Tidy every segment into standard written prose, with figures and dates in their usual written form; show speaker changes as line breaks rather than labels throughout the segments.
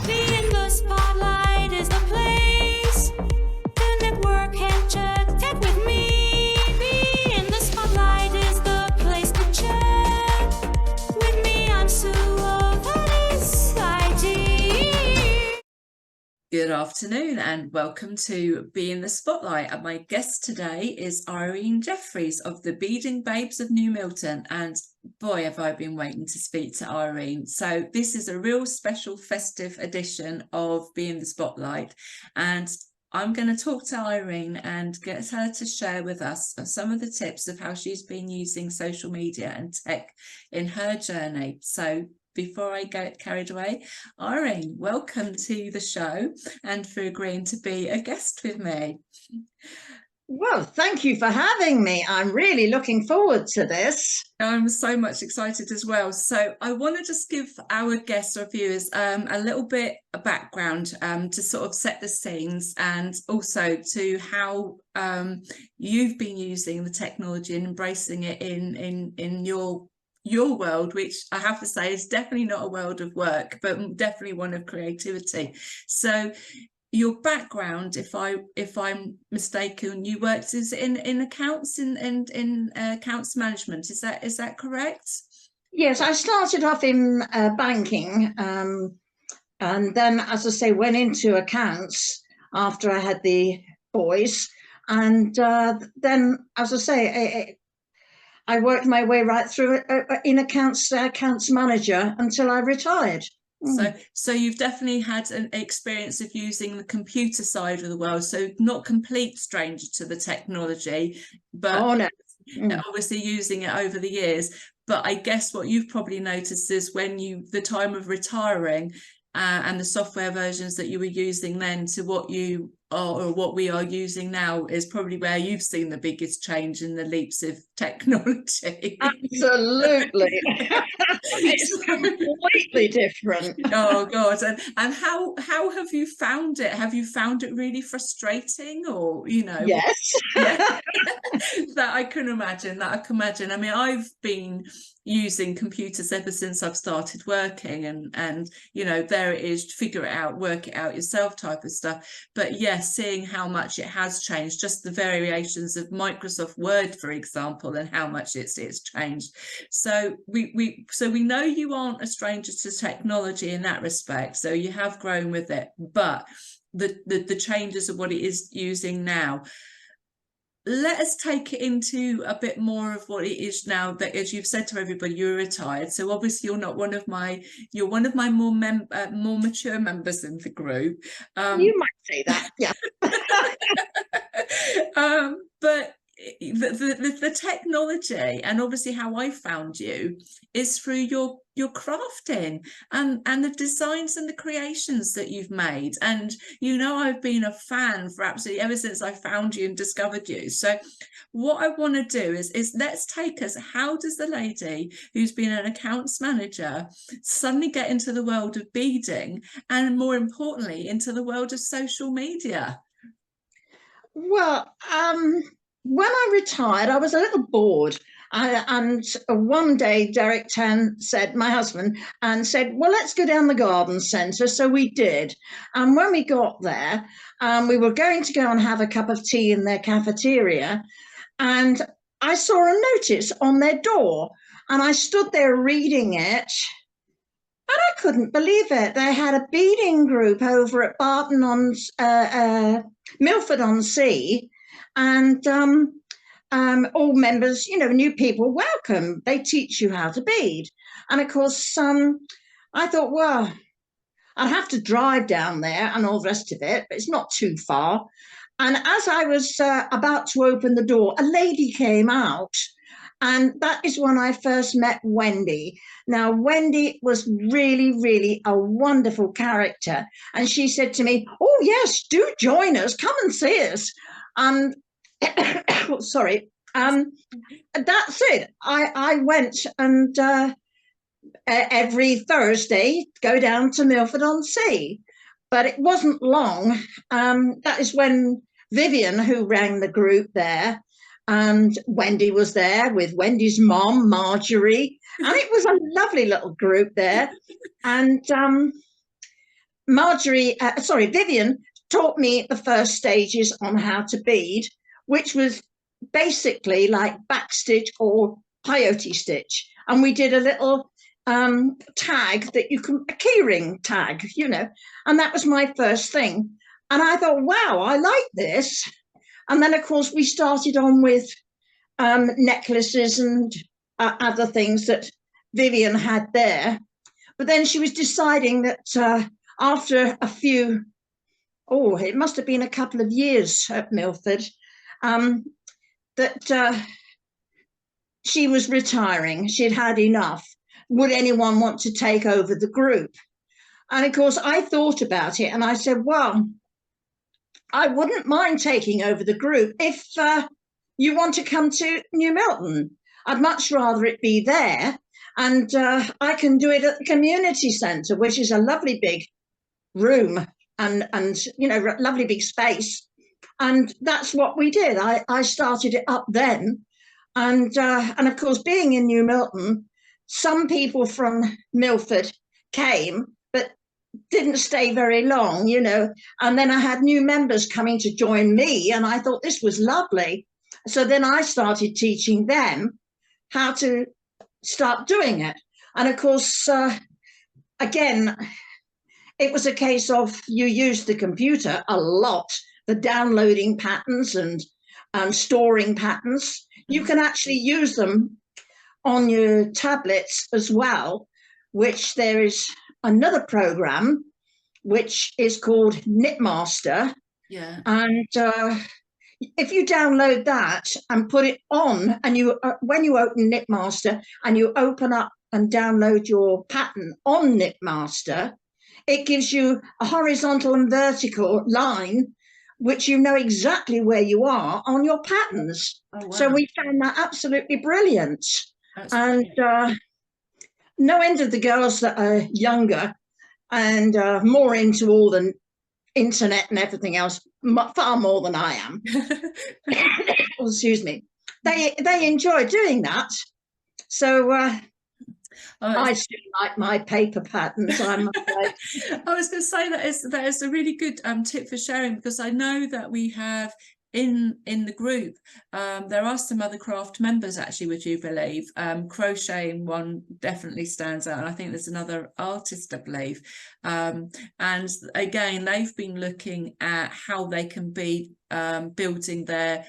Being the spotlight is the place to network and chat with me. Being the spotlight is the place to chat with me. I'm Sue of Hobbies ID.
Good afternoon and welcome to Be in the Spotlight. And my guest today is Irene Jeffries of the Beading Babes of New Milton. And boy, have I been waiting to speak to Irene. So this is a real special festive edition of Be in the Spotlight. And I'm going to talk to Irene and get her to share with us some of the tips of how she's been using social media and tech in her journey. So before I get carried away, Irene, welcome to the show and for agreeing to be a guest with me.
Well, thank you for having me. I'm really looking forward to this.
I'm so much excited as well. So I want to just give our guests or viewers a little bit of background to sort of set the scenes, and also to how you've been using the technology and embracing it in your world, which I have to say is definitely not a world of work, but definitely one of creativity. So your background, if I'm mistaken, you worked in accounts in accounts management. Is that correct?
Yes, I started off in banking, and then, as I say, went into accounts after I had the boys, and then, as I say, I worked my way right through in accounts manager until I retired.
So you've definitely had an experience of using the computer side of the world, so not complete stranger to the technology, but obviously using it over the years. But I guess what you've probably noticed is when the time of retiring and the software versions that you were using then to what you are or what we are using now is probably where you've seen the biggest change in the leaps of technology.
Absolutely. It's completely different.
Oh God. And how have you found it? Have you found it really frustrating, or
Yes.
Yeah. that I can imagine. I mean, I've been using computers ever since I've started working, and there it is, figure it out, work it out yourself type of stuff. But yes, seeing how much it has changed, just the variations of Microsoft Word, for example, and how much it's changed. So we know you aren't a stranger to technology in that respect, so you have grown with it, but the changes of what it is using now. Let us take it into a bit more of what it is now, that, as you've said to everybody, you're retired. So obviously you're not you're one of my more mature members in the group.
You might say that, yeah.
But the technology, and obviously how I found you, is through your crafting and the designs and the creations that you've made. And I've been a fan for absolutely ever since I found you and discovered you. So what I want to do is let's take us, how does the lady who's been an accounts manager suddenly get into the world of beading, and more importantly into the world of social media?
Well, when I retired, I was a little bored. And one day, Derek said, my husband, said, well, let's go down the garden centre. So we did. And when we got there, we were going to go and have a cup of tea in their cafeteria. And I saw a notice on their door. And I stood there reading it. And I couldn't believe it. They had a beading group over at Milford-on-Sea, and all members, new people, welcome. They teach you how to bead. And of course, I thought, well, I'd have to drive down there and all the rest of it, but it's not too far. And as I was about to open the door, a lady came out. And that is when I first met Wendy. Now, Wendy was really, really a wonderful character. And she said to me, oh, yes, do join us. Come and see us. Sorry. That's it. I went and every Thursday go down to Milford-on-Sea. But it wasn't long. That is when Vivian, who ran the group there, and Wendy was there with Wendy's mom, Marjorie, and it was a lovely little group there. And Vivian taught me the first stages on how to bead, which was basically like backstitch or peyote stitch. And we did a little tag that you can, a keyring tag, you know, and that was my first thing. And I thought, wow, I like this. And then, of course, we started on with necklaces and other things that Vivian had there. But then she was deciding that after a few, it must have been a couple of years at Milford, that she was retiring. She'd had enough. Would anyone want to take over the group? And of course, I thought about it and I said, well, I wouldn't mind taking over the group if you want to come to New Milton. I'd much rather it be there. And I can do it at the community centre, which is a lovely big room and you know, lovely big space. And that's what we did. I started it up then. And of course, being in New Milton, some people from Milford came, but didn't stay very long, you know. And then I had new members coming to join me, and I thought this was lovely. So then I started teaching them how to start doing it. And of course, again, it was a case of you use the computer a lot, the downloading patterns and storing patterns. You can actually use them on your tablets as well, which there is another program which is called Knitmaster.
Yeah.
And if you download that and put it on, and you when you open Knitmaster and you open up and download your pattern on Knitmaster, it gives you a horizontal and vertical line, which you know exactly where you are on your patterns.
Oh, wow.
So we found that absolutely brilliant.
That's
and no end of the girls that are younger and more into all the internet and everything else, far more than I am. Oh, excuse me. They enjoy doing that. So I still like my paper patterns, I'm afraid.
I was going to say that is a really good tip for sharing, because I know that we have in the group there are some other craft members actually, would you believe? Crocheting one definitely stands out, and I think there's another artist, I believe, and again they've been looking at how they can be building their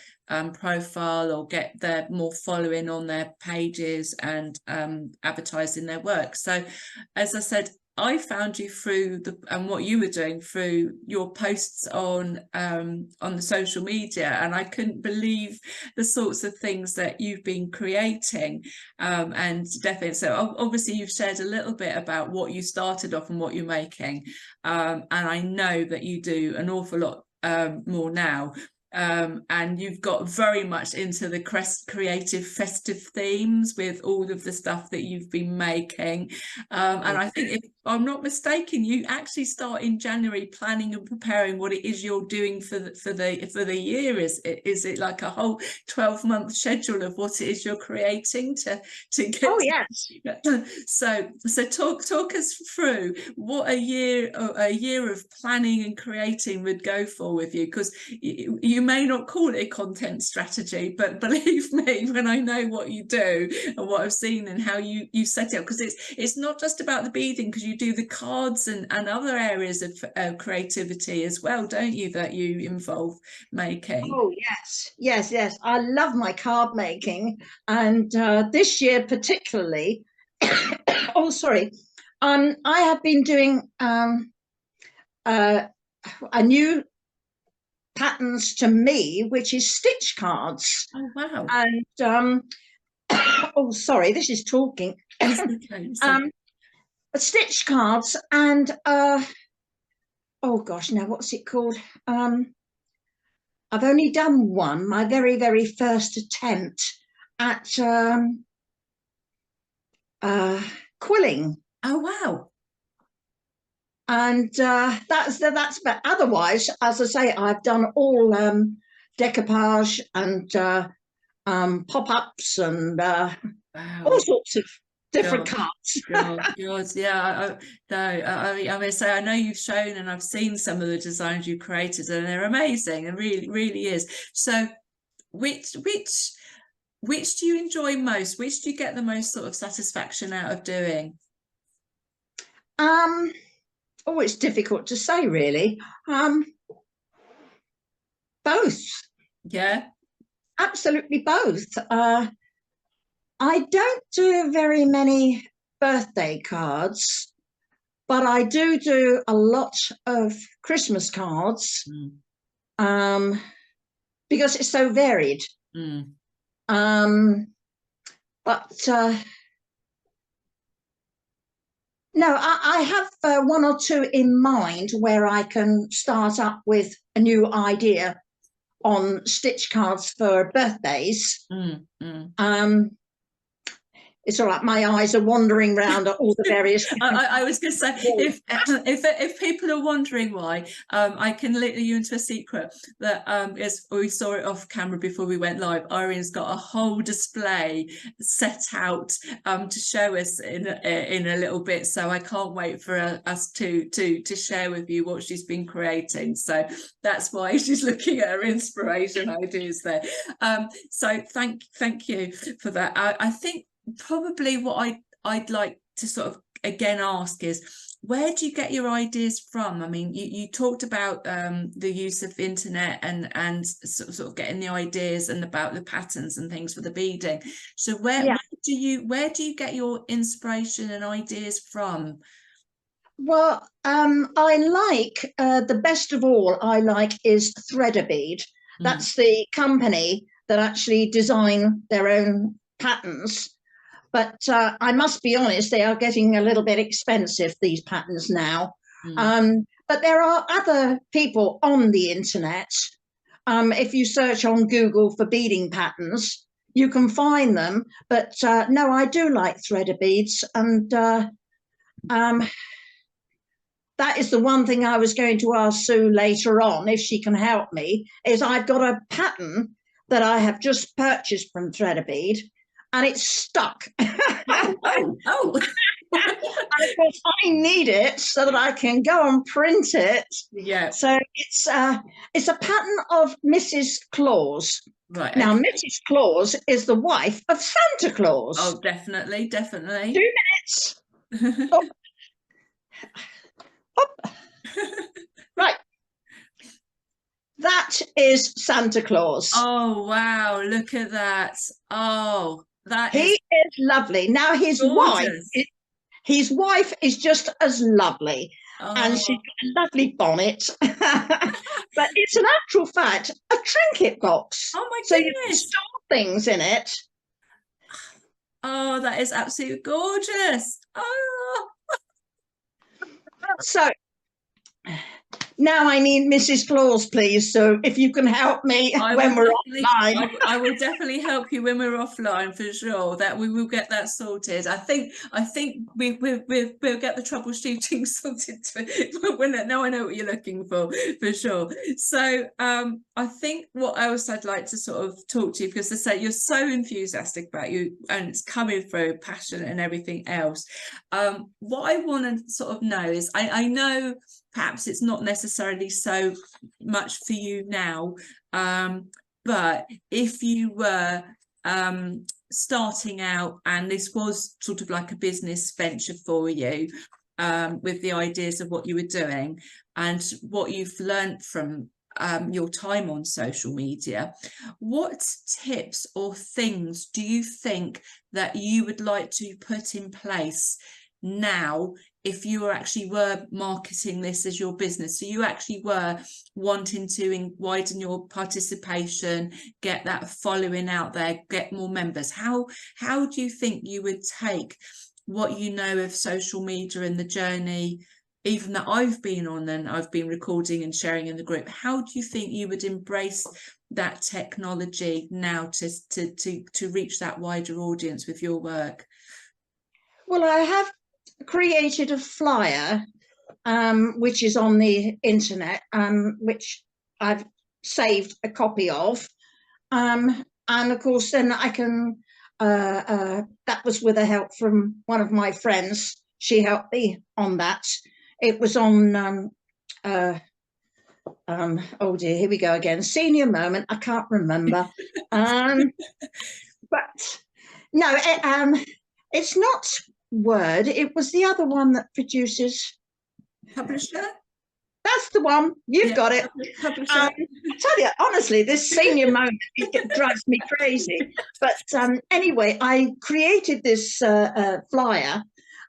profile or get their more following on their pages and advertising their work. So as I said, I found you through what you were doing through your posts on the social media, and I couldn't believe the sorts of things that you've been creating, and definitely. So obviously you've shared a little bit about what you started off and what you're making, and I know that you do an awful lot more now. And you've got very much into the creative festive themes with all of the stuff that you've been making, and I think, if I'm not mistaken, you actually start in January planning and preparing what it is you're doing for the year. Is it like a whole 12-month schedule of what it is you're creating to get?
Oh yes.
So talk us through what a year of planning and creating would go for with you, because you may not call it a content strategy, but believe me when I know what you do and what I've seen and how you set it up, because it's not just about the beading, because you do the cards and other areas of creativity as well, don't you, that you involve making?
Oh yes, I love my card making, and this year particularly oh sorry, I have been doing a new patterns to me, which is stitch cards.
Oh wow.
And oh sorry, this is talking.
Okay,
stitch cards, and oh gosh, now what's it called? I've only done one, my very first attempt at quilling.
oh wow.
And that's but otherwise, as I say, I've done all decoupage and pop-ups and
Wow.
all sorts of different
God,
cards.
God, yeah. I mean, say I know you've shown and I've seen some of the designs you created, and they're amazing. It really, really is. So, which do you enjoy most? Which do you get the most sort of satisfaction out of doing?
Oh, it's difficult to say, really. Both,
Yeah.
absolutely both. I don't do very many birthday cards, but I do a lot of Christmas cards, because it's so varied. But no, I have one or two in mind where I can start up with a new idea on stitch cards for birthdays. It's all right. My eyes are wandering around all the various.
I was going to say, if people are wondering why, I can let you into a secret that as we saw it off camera before we went live, Irene's got a whole display set out to show us in a little bit. So I can't wait for us to share with you what she's been creating. So that's why she's looking at her inspiration ideas there. So thank you for that. I think probably what I'd like to sort of again ask is, where do you get your ideas from? I mean, you talked about the use of internet and sort of getting the ideas and about the patterns and things for the beading. So where do you get your inspiration and ideas from?
Well, I like the best of all I like is Bead. That's the company that actually design their own patterns. But I must be honest, they are getting a little bit expensive, these patterns now. But there are other people on the internet. If you search on Google for beading patterns, you can find them. But no, I do like threader beads. And that is the one thing I was going to ask Sue later on, if she can help me, is I've got a pattern that I have just purchased from Bead, and it's stuck.
Oh.
And of course, I need it so that I can go and print it.
Yeah.
So it's a pattern of Mrs. Claus.
Right.
Now, Mrs. Claus is the wife of Santa Claus.
Oh, definitely.
2 minutes. Oh. Oh. Right. That is Santa Claus.
Oh, wow. Look at that. Oh,
he is lovely. Now his wife is just as lovely. And she's got a lovely bonnet. But it's an actual fact a trinket box.
Oh my goodness.
So you can store things in it.
Oh, that is absolutely gorgeous. Oh.
So now I need Mrs. Claus, please. So if you can help me when we're offline.
I will definitely help you when we're offline, for sure. That we will get that sorted. I think we'll get the troubleshooting sorted now I know what you're looking for sure. So I think what else I'd like to sort of talk to you, because I say you're so enthusiastic about you and it's coming through, passion and everything else. What I want to sort of know is, I know perhaps it's not necessarily so much for you now, but if you were starting out and this was sort of like a business venture for you, with the ideas of what you were doing and what you've learned from your time on social media, what tips or things do you think that you would like to put in place now if you were marketing this as your business? So you actually were wanting to widen your participation, get that following out there, get more members. How do you think you would take what you know of social media and the journey even that I've been on and I've been recording and sharing in the group? How do you think you would embrace that technology now to reach that wider audience with your work?
Well, I have created a flyer which is on the internet, which I've saved a copy of, and of course then I can that was with the help from one of my friends. She helped me on that. It was on oh dear, here we go again, senior moment, I can't remember. But no, it's not Word, it was the other one that produces.
Publisher?
That's the one, you've got it.
Publisher.
I tell you, honestly, this senior moment, it drives me crazy. But anyway, I created this flyer,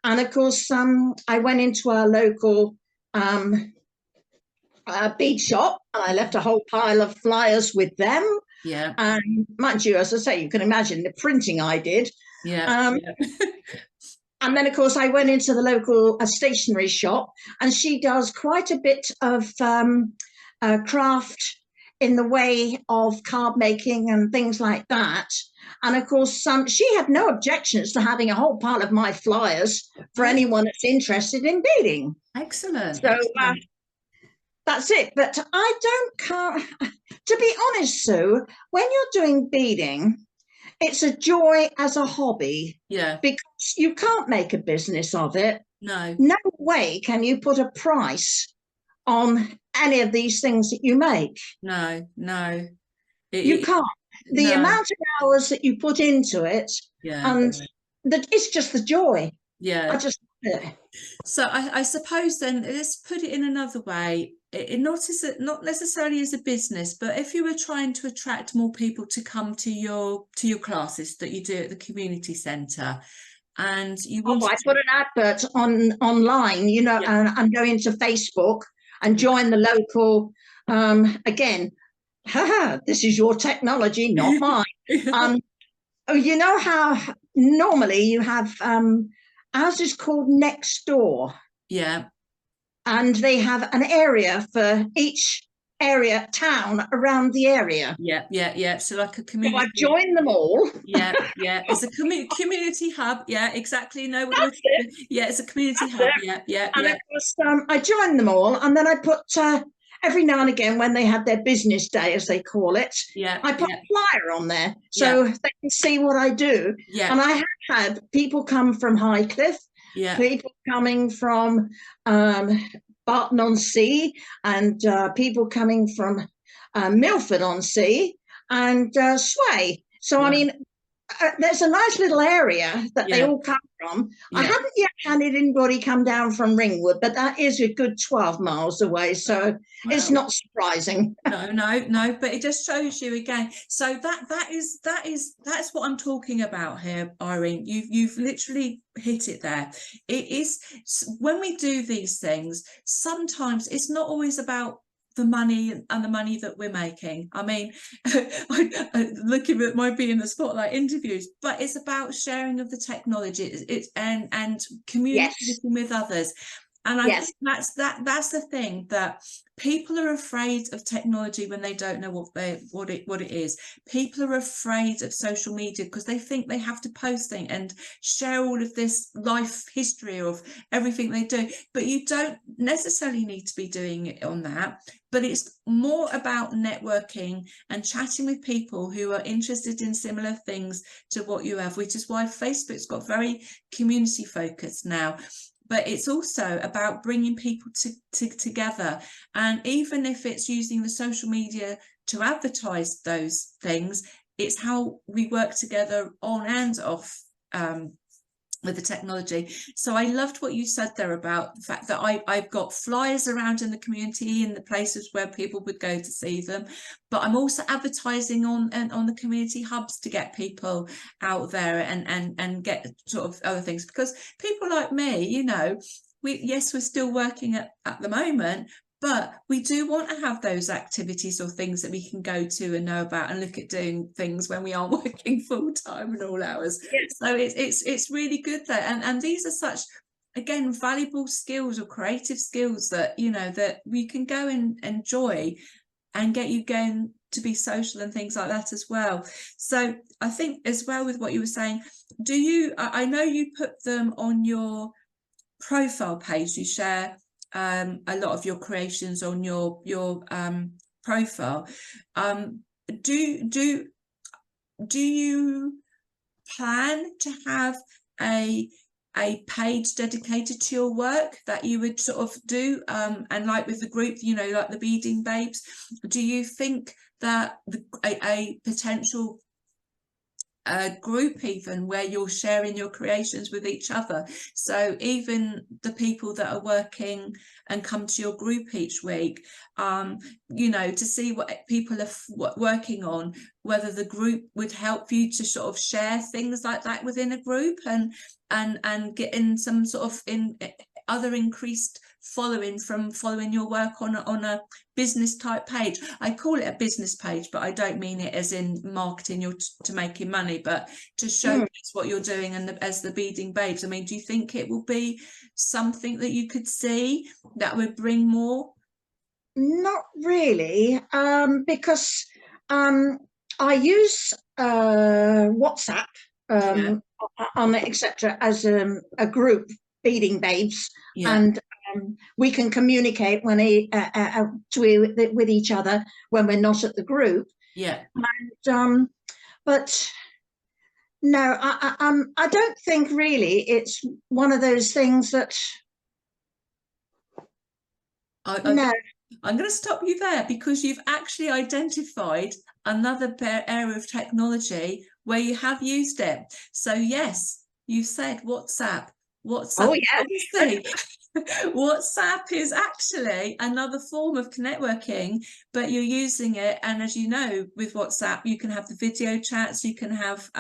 and of course, I went into our local bead shop, and I left a whole pile of flyers with them.
Yeah.
And mind you, as I say, you can imagine the printing I did.
Yeah.
And then, of course, I went into the local stationery shop, and she does quite a bit of craft in the way of card making and things like that. And of course, she had no objections to having a whole pile of my flyers for anyone that's interested in beading.
Excellent.
So
Excellent.
that's it. But I can't, to be honest, Sue, when you're doing beading, it's a joy as a hobby.
Yeah.
Because you can't make a business of it.
No.
No way can you put a price on any of these things that you make.
No.
You can't. The amount of hours that you put into it, and it's just the joy.
Yeah.
I just.
So I suppose then, let's put it in another way. Not necessarily as a business, but if you were trying to attract more people to come to your classes that you do at the community centre, and you want
I put an advert online, you know, and go into Facebook and join the local. Again, this is your technology, not mine. You know how normally you have ours is called Next Door.
Yeah.
And they have an area for each town around the area.
Yeah. So like a community.
So I've joined them all.
Yeah. It's a community hub. Yeah, exactly. No,
That's it.
Yeah, it's a community hub. Yeah.
And of course, I joined them all, and then I put every now and again when they had their business day, as they call it, I put a flyer on there so they can see what I do.
Yeah.
And I have had people come from Highcliffe.
Yeah.
People coming from Barton-on-Sea, and people coming from Milford-on-Sea and Sway. So, I mean, there's a nice little area that they all come from. I haven't yet had anybody come down from Ringwood, but that is a good 12 miles away, so it's not surprising.
No, but it just shows you again. So that's what I'm talking about here, Irene. You've literally hit it there. It is, when we do these things, sometimes it's not always about the money and the money that we're making. I mean, looking at my being the spotlight interviews, but it's about sharing of the technology, and communicating with others. And I think that's the thing, that people are afraid of technology when they don't know what it is. People are afraid of social media because they think they have to post things and share all of this life history of everything they do. But you don't necessarily need to be doing it on that. But it's more about networking and chatting with people who are interested in similar things to what you have, which is why Facebook's got very community focused now. But it's also about bringing people together. And even if it's using the social media to advertise those things, it's how we work together on and off with the technology. So I loved what you said there about the fact that I've got flyers around in the community, in the places where people would go to see them, but I'm also advertising on the community hubs to get people out there and get sort of other things, because people like me, you know, we're still working at the moment, but we do want to have those activities or things that we can go to and know about and look at doing things when we aren't working full time and all hours. So it's really good there, and these are such, again, valuable skills or creative skills that, you know, that we can go and enjoy and get you going to be social and things like that as well. So I think as well with what you were saying, I know you put them on your profile page, you share a lot of your creations on your profile. Do you plan to have a page dedicated to your work that you would sort of do, and like with the group, you know, like the Beading Babes, do you think that a potential group even where you're sharing your creations with each other, so even the people that are working and come to your group each week, you know, to see what people are working on, whether the group would help you to sort of share things like that within a group, and get in some sort of other increased following from following your work on a business type page. I call it a business page, but I don't mean it as in marketing you're to making money, but to showcase what you're doing, and as the Beading Babes. I mean, do you think it will be something that you could see that would bring more?
Not really, because I use WhatsApp on it, etc., as a group, Beading Babes, and we can communicate when with each other when we're not at the group. And but no, I don't think really it's one of those things that. No.
I'm going to stop you there, because you've actually identified another area of technology where you have used it. So yes, you said WhatsApp. WhatsApp, obviously. WhatsApp is actually another form of networking, but you're using it, and as you know, with WhatsApp you can have the video chats, you can have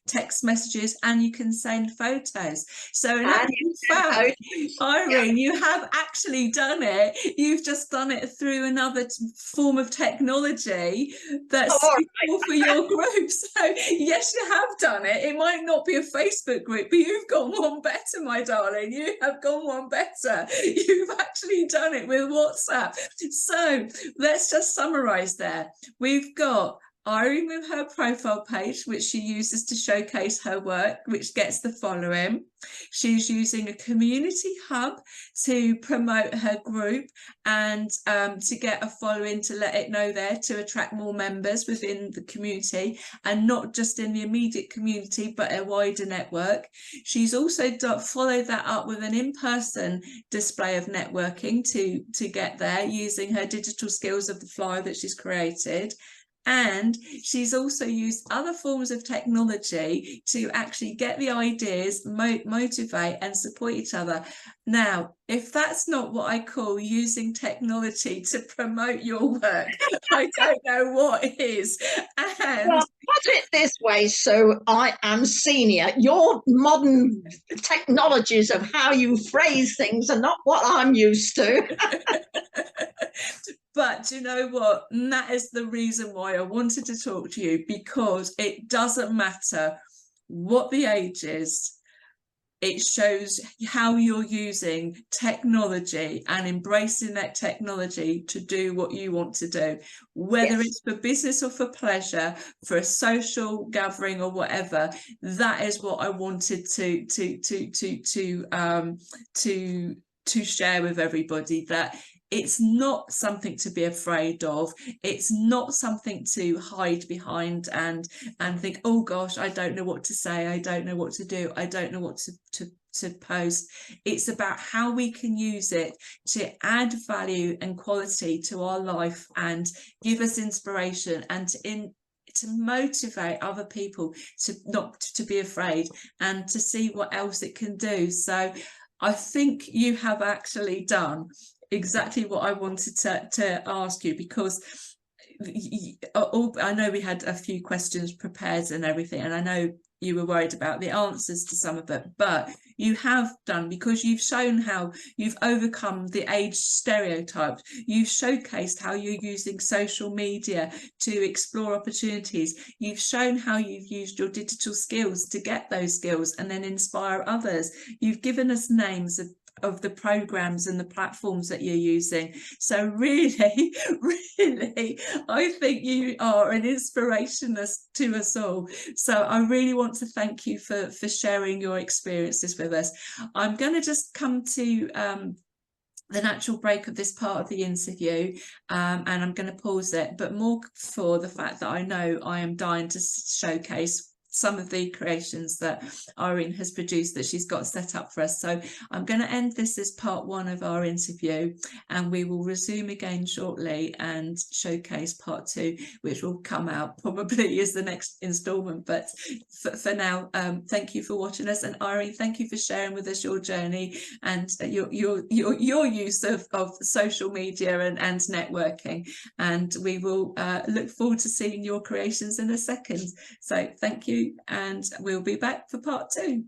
text messages, and you can send photos. So in actual fact, Irene, you have actually done it. You've just done it through another form of technology that's suitable for your group. So yes, you have done it. It might not be a Facebook group, but you've gone one better, my darling. You have gone one better. You've actually done it with WhatsApp. So let's just summarize there. We've got Irene with her profile page, which she uses to showcase her work, which gets the following. She's using a community hub to promote her group and to get a following, to let it know there, to attract more members within the community, and not just in the immediate community, but a wider network. She's also followed that up with an in-person display of networking to get there, using her digital skills of the flyer that she's created. And she's also used other forms of technology to actually get the ideas, motivate and support each other. Now, if that's not what I call using technology to promote your work, I don't know what is. And
well, put it this way, so I am senior. Your modern technologies of how you phrase things are not what I'm used to.
But you know what? And that is the reason why I wanted to talk to you, because it doesn't matter what the age is. It shows how you're using technology and embracing that technology to do what you want to do, whether it's for business or for pleasure, for a social gathering or whatever. That is what I wanted to share with everybody, that it's not something to be afraid of. It's not something to hide behind and think, oh gosh, I don't know what to say, I don't know what to do, I don't know what to post. It's about how we can use it to add value and quality to our life and give us inspiration, and to motivate other people to not to be afraid and to see what else it can do. So I think you have actually done exactly what I wanted to ask you, because I know we had a few questions prepared and everything, and I know you were worried about the answers to some of it, but you have done, because you've shown how you've overcome the age stereotypes. You've showcased how you're using social media to explore opportunities. You've shown how you've used your digital skills to get those skills and then inspire others. You've given us names of the programs and the platforms that you're using. So really, really, I think you are an inspiration to us all. So I really want to thank you for sharing your experiences with us. I'm going to just come to the natural break of this part of the interview, and I'm going to pause it, but more for the fact that I know I am dying to showcase some of the creations that Irene has produced that she's got set up for us. So I'm going to end this as part 1 of our interview, and we will resume again shortly and showcase part 2, which will come out probably as the next instalment. But for now, thank you for watching us, and Irene, thank you for sharing with us your journey and your use of social media and networking. And we will look forward to seeing your creations in a second. So thank you, and we'll be back for part 2.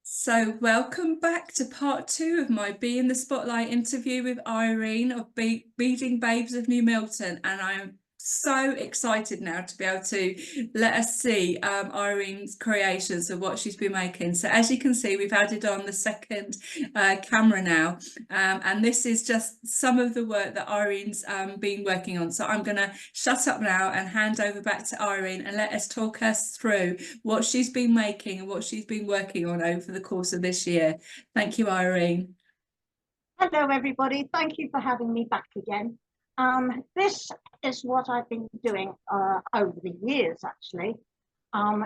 So welcome back to part 2 of my Be in the Spotlight interview with Irene of Beading Babes of New Milton, and I am so excited now to be able to let us see Irene's creations of what she's been making. So as you can see, we've added on the second camera now, and this is just some of the work that Irene's been working on. So I'm going to shut up now and hand over back to Irene and let us talk us through what she's been making and what she's been working on over the course of this year. Thank you, Irene.
Hello everybody, thank you for having me back again. This is what I've been doing over the years, actually.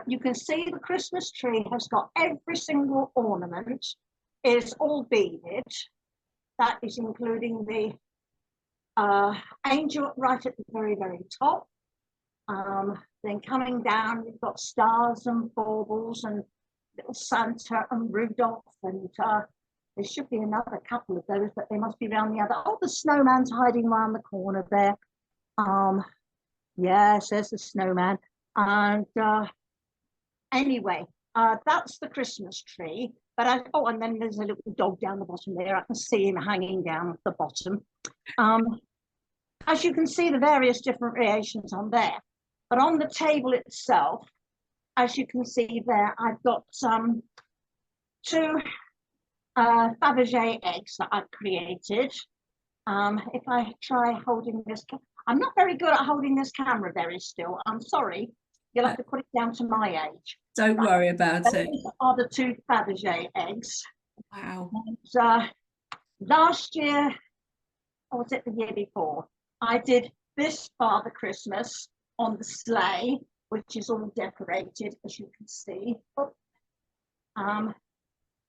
You can see the Christmas tree has got every single ornament is all beaded. That is including the angel right at the very, very top. Then coming down, you've got stars and baubles and little Santa and Rudolph, and there should be another couple of those, but they must be around the other. Oh, the snowman's hiding around the corner there. Yes, there's the snowman. And anyway, that's the Christmas tree. But oh, and then there's a little dog down the bottom there. I can see him hanging down at the bottom. As you can see, the various different variations on there. But on the table itself, as you can see there, I've got two Fabergé eggs that I've created. If I try holding this, I'm not very good at holding this camera very still. I'm sorry. You'll have to put it down to my age.
Don't worry about it.
These are the two Fabergé eggs.
Wow.
And, last year, or was it the year before, I did this Father Christmas on the sleigh, which is all decorated, as you can see.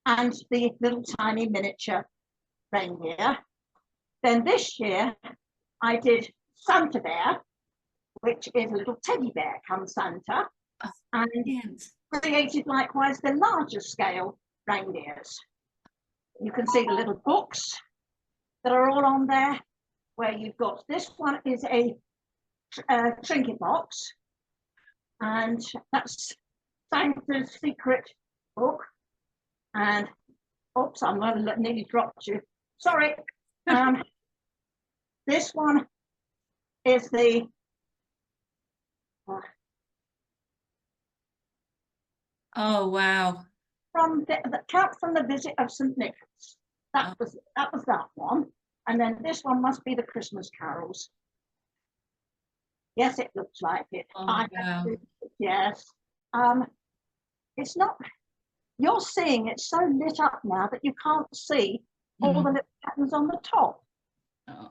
And the little tiny miniature reindeer. Then this year, I did Santa Bear, which is a little teddy bear come Santa, and created likewise the larger scale reindeers. You can see the little books that are all on there, where you've got, this one is a trinket box, and that's Santa's secret book. And oops, I'm going to nearly dropped you. Sorry. This one is the
oh wow,
from the Count from the Visit of St. Nicholas. That was that one. And then this one must be the Christmas carols. Yes, it looks like it.
Oh, wow.
Yes. It's not. You're seeing it's so lit up now that you can't see all the little patterns on the top.
Oh.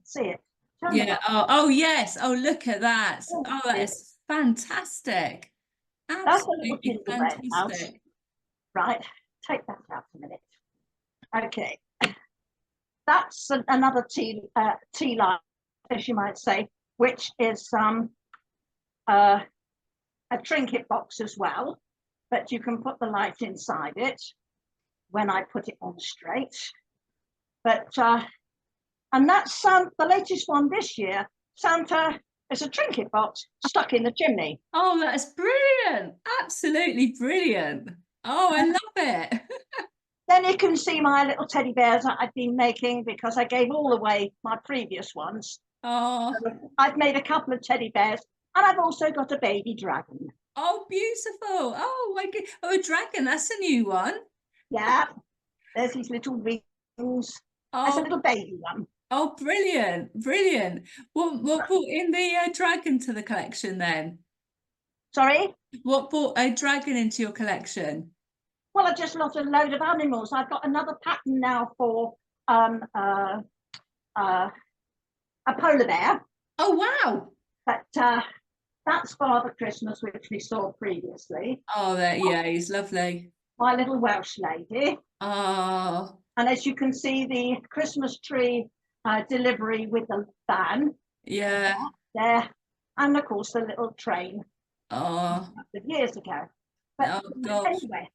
See it.
Yeah. Oh yes. Oh, look at that. Oh, that's fantastic. Absolutely fantastic.
Right. Take that out a minute. Okay. That's another tea light, as you might say, which is a trinket box as well, but you can put the light inside it when I put it on straight. But and that's the latest one this year. Santa is a trinket box stuck in the chimney.
Oh, that's brilliant. Absolutely brilliant. Oh, I love it.
Then you can see my little teddy bears that I've been making, because I gave all away my previous ones.
Oh,
So I've made a couple of teddy bears, and I've also got a baby dragon.
oh, beautiful. Oh my god. Oh, a dragon. That's a new one.
Yeah, there's his little wings. That's a
Oh,
little baby one.
oh, brilliant, brilliant. What brought in the dragon to the collection then?
Sorry?
What brought a dragon into your collection?
Well, I just lost a load of animals. I've got another pattern now for a polar bear.
Oh wow.
But That's Father Christmas, which we saw previously.
Oh, there, yeah, he's lovely.
My little Welsh lady.
Oh,
And as you can see, the Christmas tree delivery with the van
yeah.
there. And of course, the little train
Oh,
years ago. But
oh gosh.
anyway,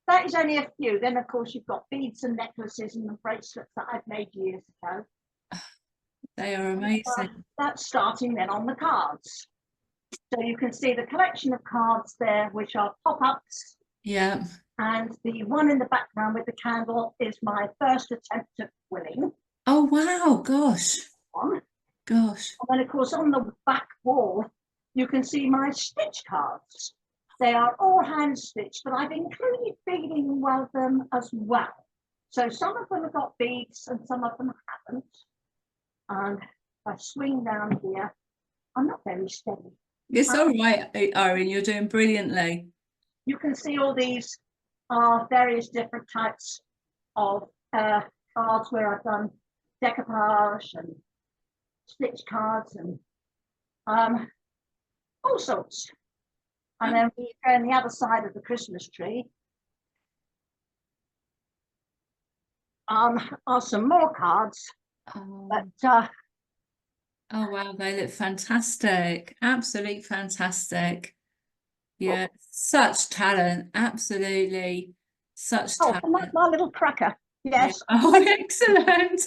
that is only a few. Then, of course, you've got beads and necklaces and the bracelets that I've made years ago.
They are amazing.
That's starting then on the cards. So you can see the collection of cards there, which are pop-ups.
Yeah.
And the one in the background with the candle is my first attempt at quilling
Oh, wow. Gosh.
one.
Gosh.
And then, of course, on the back wall, you can see my stitch cards. They are all hand stitched, but I've included beading with them as well. So some of them have got beads and some of them haven't. And if I swing down here, I'm not very steady.
It's all right, Irene. You're doing brilliantly.
You can see all these are various different types of cards where I've done decoupage and stitch cards and all sorts. And then we go on the other side of the Christmas tree. Are some more cards,
Oh.
but
Oh, wow, they look fantastic. Absolutely fantastic. Yeah, such talent. Absolutely. Such
oh,
talent.
my little cracker. Yes.
Oh, excellent.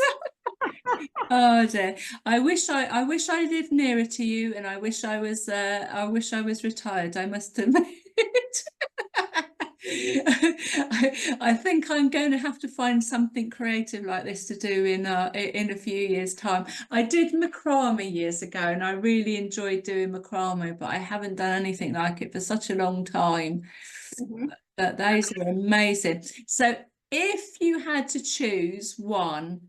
Oh dear. I wish I lived nearer to you, and I wish I was retired, I must admit. I think I'm going to have to find something creative like this to do in a few years' time. I did macrame years ago, and I really enjoyed doing macrame, but I haven't done anything like it for such a long time. But those are amazing. So if you had to choose one,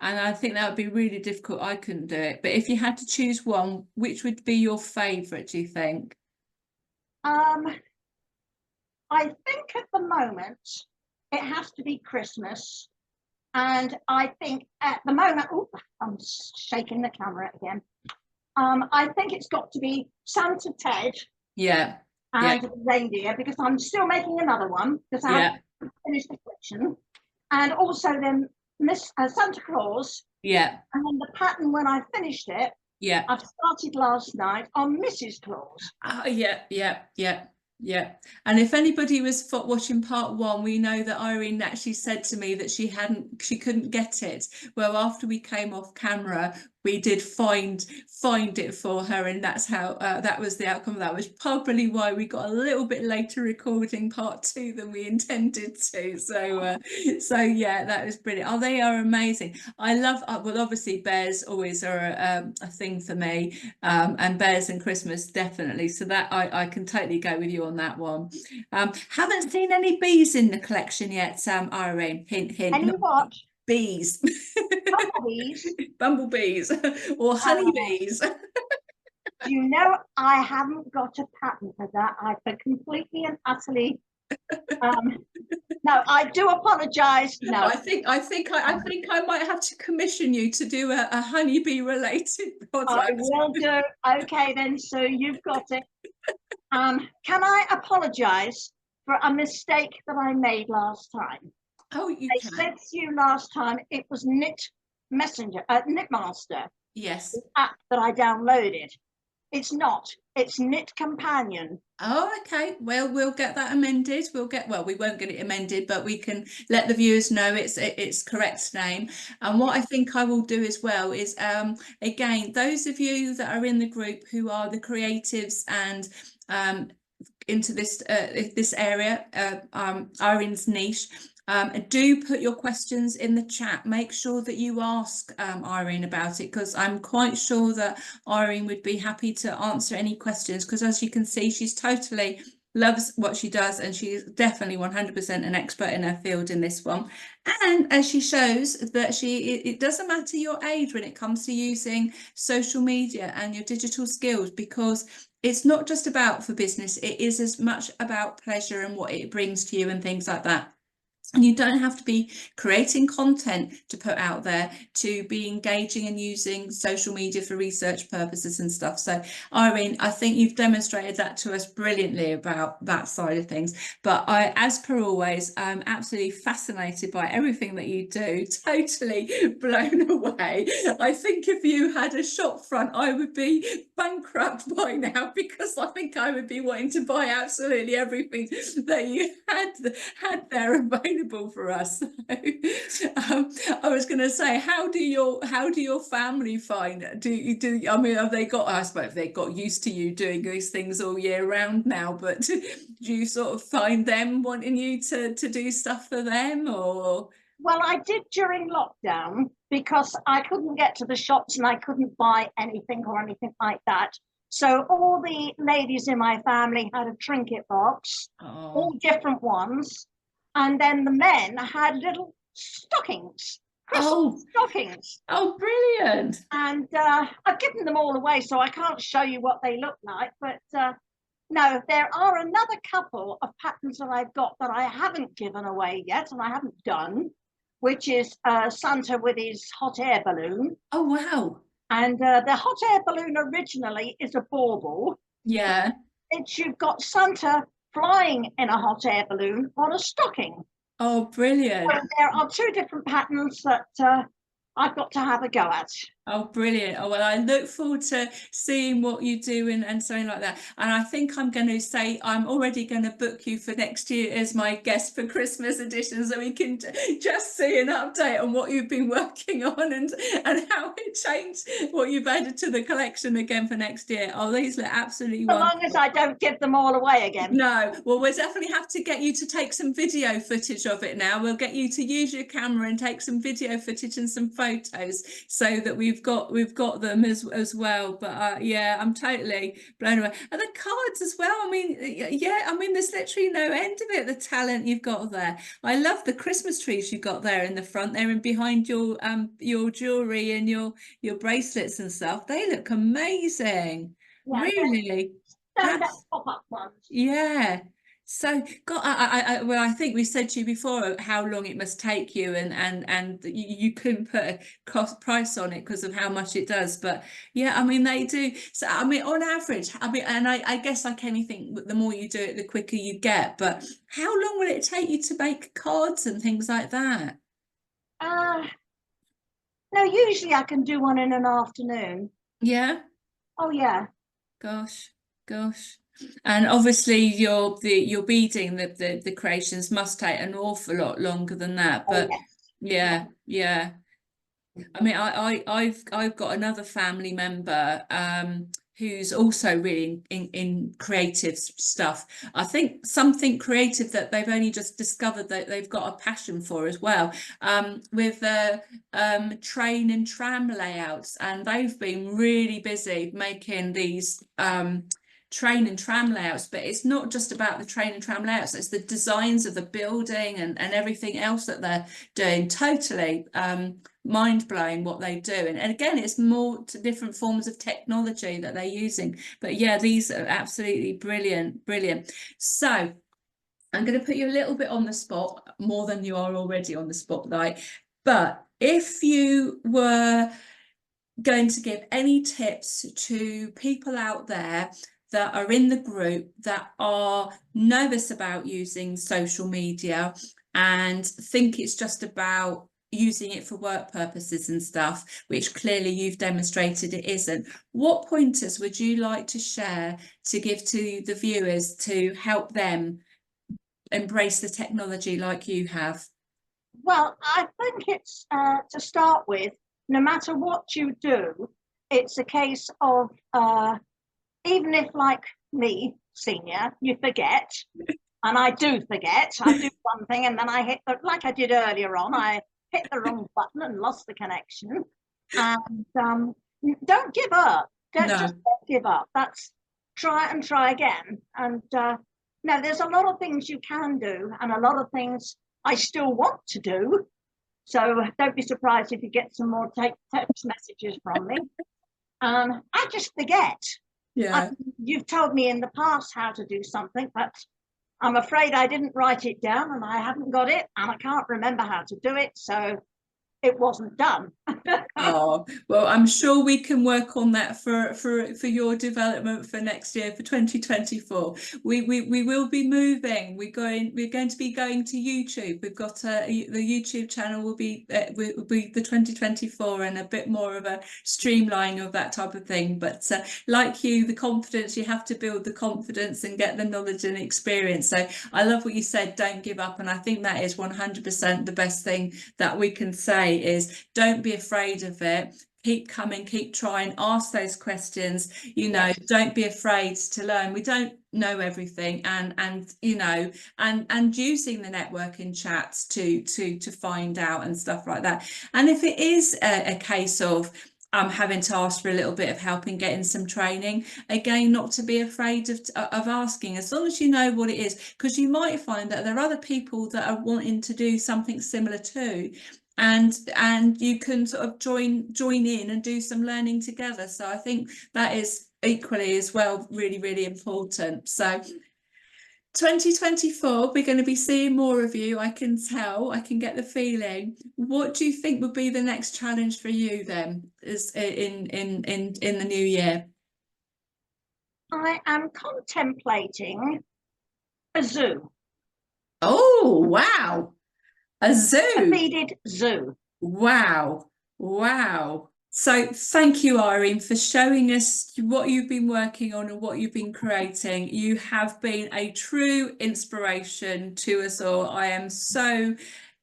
and I think that would be really difficult, I couldn't do it, but if you had to choose one, which would be your favourite, do you think?
I think at the moment it has to be Christmas, and I think at the moment, oh, I'm shaking the camera again. I think it's got to be Santa Ted.
Yeah.
And reindeer, because I'm still making another one because I haven't finished the collection, and also then Miss Santa Claus.
Yeah.
And then the pattern when I finished it.
Yeah.
I've started last night on Mrs. Claus.
Yeah. And if anybody was watching part one, we know that Irene actually said to me that she couldn't get it. Well, after we came off camera, we did find it for her, and that's how that was the outcome. That was probably why we got a little bit later recording part two than we intended to. So yeah, that was brilliant. Oh, they are amazing. I love well, obviously bears always are a thing for me, and bears and Christmas definitely. So that I can totally go with you on that one. Haven't seen any bees in the collection yet, Irene. Hint.
Any what?
Bees.
Bumblebees.
Bumblebees or honeybees.
Do you know I haven't got a pattern for that? I've completely and utterly no, I do apologize. No,
I think I might have to commission you to do a honeybee related product.
I will do. Okay then, so you've got it. Can I apologize for a mistake that I made last time?
Oh, you
I
can.
said to you last time it was Knit Master.
Yes.
The app that I downloaded. It's not. It's Knit Companion.
Oh, okay. Well, we'll get that amended. We won't get it amended, but we can let the viewers know its correct name. And what I think I will do as well is, again, those of you that are in the group who are the creatives and into this area, Irene's niche. Do put your questions in the chat. Make sure that you ask Irene about it, because I'm quite sure that Irene would be happy to answer any questions, because as you can see, she's totally loves what she does, and she's definitely 100% an expert in her field in this one. And as she shows that it doesn't matter your age when it comes to using social media and your digital skills, because it's not just about for business, it is as much about pleasure and what it brings to you and things like that. And you don't have to be creating content to put out there to be engaging and using social media for research purposes and stuff. So Irene, I think you've demonstrated that to us brilliantly about that side of things. But I, as per always, I'm absolutely fascinated by everything that you do, totally blown away. I think if you had a shop front, I would be bankrupt by now, because I think I would be wanting to buy absolutely everything that you had there available for us. I was going to say, how do your family find it? I mean, have they got, I suppose they got used to you doing these things all year round now, but do you sort of find them wanting you to do stuff for them, or?
Well, I did during lockdown because I couldn't get to the shops and I couldn't buy anything or anything like that. So all the ladies in my family had a trinket box, all different ones. And then the men had little stockings, Christmas stockings.
Oh, brilliant.
And I've given them all away, so I can't show you what they look like. But no, there are another couple of patterns that I've got that I haven't given away yet and I haven't done, which is Santa with his hot air balloon.
Oh, wow.
And the hot air balloon originally is a bauble.
Yeah.
You've got Santa flying in a hot air balloon on a stocking.
Oh, brilliant.
So there are two different patterns that I've got to have a go at.
Oh, brilliant. Oh, well, I look forward to seeing what you do and something like that. And I think I'm going to say I'm already going to book you for next year as my guest for Christmas edition, so we can just see an update on what you've been working on and how it changed, what you've added to the collection again for next year. Oh, these look absolutely wonderful.
As long as I don't give them all away again.
No, well, we'll definitely have to get you to take some video footage of it now. We'll get you to use your camera and take some video footage and some photos so that we've got them as well. But yeah, I'm totally blown away. And the cards as well. I mean, yeah, I mean, there's literally no end of it, the talent you've got there. I love the Christmas trees you've got there in the front there and behind your jewelry and your bracelets and stuff. They look amazing.
Yeah,
really.
pop-up ones.
Yeah. So, God, well, I think we said to you before how long it must take you, and you couldn't put a cost price on it because of how much it does. But yeah, I mean, they do. So, I mean, on average, I mean, and I guess like anything, the more you do it, the quicker you get. But how long will it take you to make cards and things like that?
No, usually I can do one in an afternoon.
Yeah.
Oh yeah.
Gosh. And obviously your beading, the creations must take an awful lot longer than that. But yeah. I mean, I've got another family member who's also really in creative stuff. I think something creative that they've only just discovered that they've got a passion for as well, with train and tram layouts, and they've been really busy making these train and tram layouts. But it's not just about the train and tram layouts, it's the designs of the building and everything else that they're doing. Totally mind-blowing what they do, and again, it's more to different forms of technology that they're using. But yeah, these are absolutely brilliant. So I'm going to put you a little bit on the spot, more than you are already on the spotlight, but if you were going to give any tips to people out there that are in the group that are nervous about using social media and think it's just about using it for work purposes and stuff, which clearly you've demonstrated it isn't, what pointers would you like to share to give to the viewers to help them embrace the technology like you have?
Well, I think it's to start with, no matter what you do, it's a case of even if, like me, senior, you forget, and I do forget, I do one thing and then I hit the, like I did earlier on, I hit the wrong button and lost the connection. And don't give up. Just don't give up. That's try and try again. And no, there's a lot of things you can do and a lot of things I still want to do. So don't be surprised if you get some more text messages from me. I just forget.
Yeah.
You've told me in the past how to do something, but I'm afraid I didn't write it down and I haven't got it and I can't remember how to do it, so it wasn't done.
Oh, well, I'm sure we can work on that for your development for next year, for 2024. We will be moving. We're going to be going to YouTube. We've got the YouTube channel will be the 2024 and a bit more of a streamlining of that type of thing. But like you, the confidence, you have to build the confidence and get the knowledge and experience. So I love what you said, don't give up. And I think that is 100% the best thing that we can say is don't be afraid of it. Keep coming, keep trying, ask those questions, you know,
Yes.
don't be afraid to learn. We don't know everything, and you know, and using the networking chats to find out and stuff like that. And if it is a case of having to ask for a little bit of help in getting some training, again, not to be afraid of asking, as long as you know what it is, because you might find that there are other people that are wanting to do something similar too, and you can sort of join in and do some learning together. So I think that is equally as well really important. So 2024, we're going to be seeing more of you. I can tell, I can get the feeling. What do you think would be the next challenge for you then, is in the new year?
I am contemplating a zoo,
Oh, wow. A
a
zoo.
beaded zoo.
Wow. So thank you, Irene, for showing us what you've been working on and what you've been creating. You have been a true inspiration to us all. I am so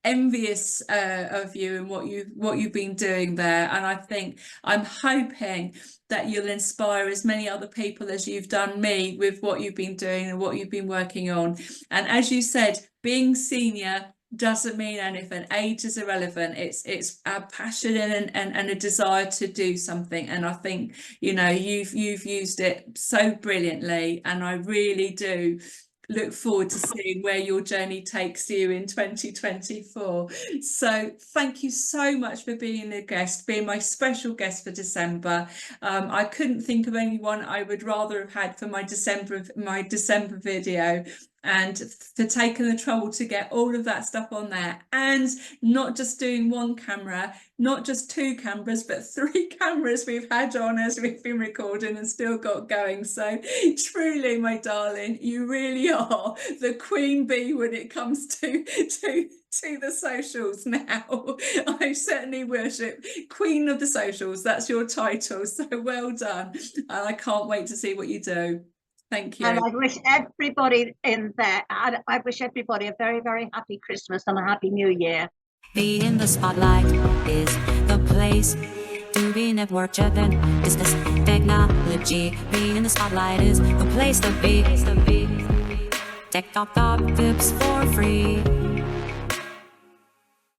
envious of you and what you've been doing there, and I think I'm hoping that you'll inspire as many other people as you've done me with what you've been doing and what you've been working on. And as you said, being senior doesn't mean anything. Age is irrelevant. It's a passion and a desire to do something, and I think, you know, you've used it so brilliantly, and I really do look forward to seeing where your journey takes you in 2024. So thank you so much for being a guest, being my special guest for December. I couldn't think of anyone I would rather have had for my December video, and for taking the trouble to get all of that stuff on there, and not just doing one camera, not just two cameras, but 3 cameras we've had on as we've been recording and still got going. So truly, my darling, you really are the queen bee when it comes to the socials now. I certainly worship Queen of the Socials. That's your title. So well done. And I can't wait to see what you do. Thank you.
And I wish everybody in there, I wish everybody a very happy Christmas and a happy New Year.
Be in the spotlight is the place to be network-driven. Business, technology. Be in the spotlight is the place to be. Tech Talk tips for free.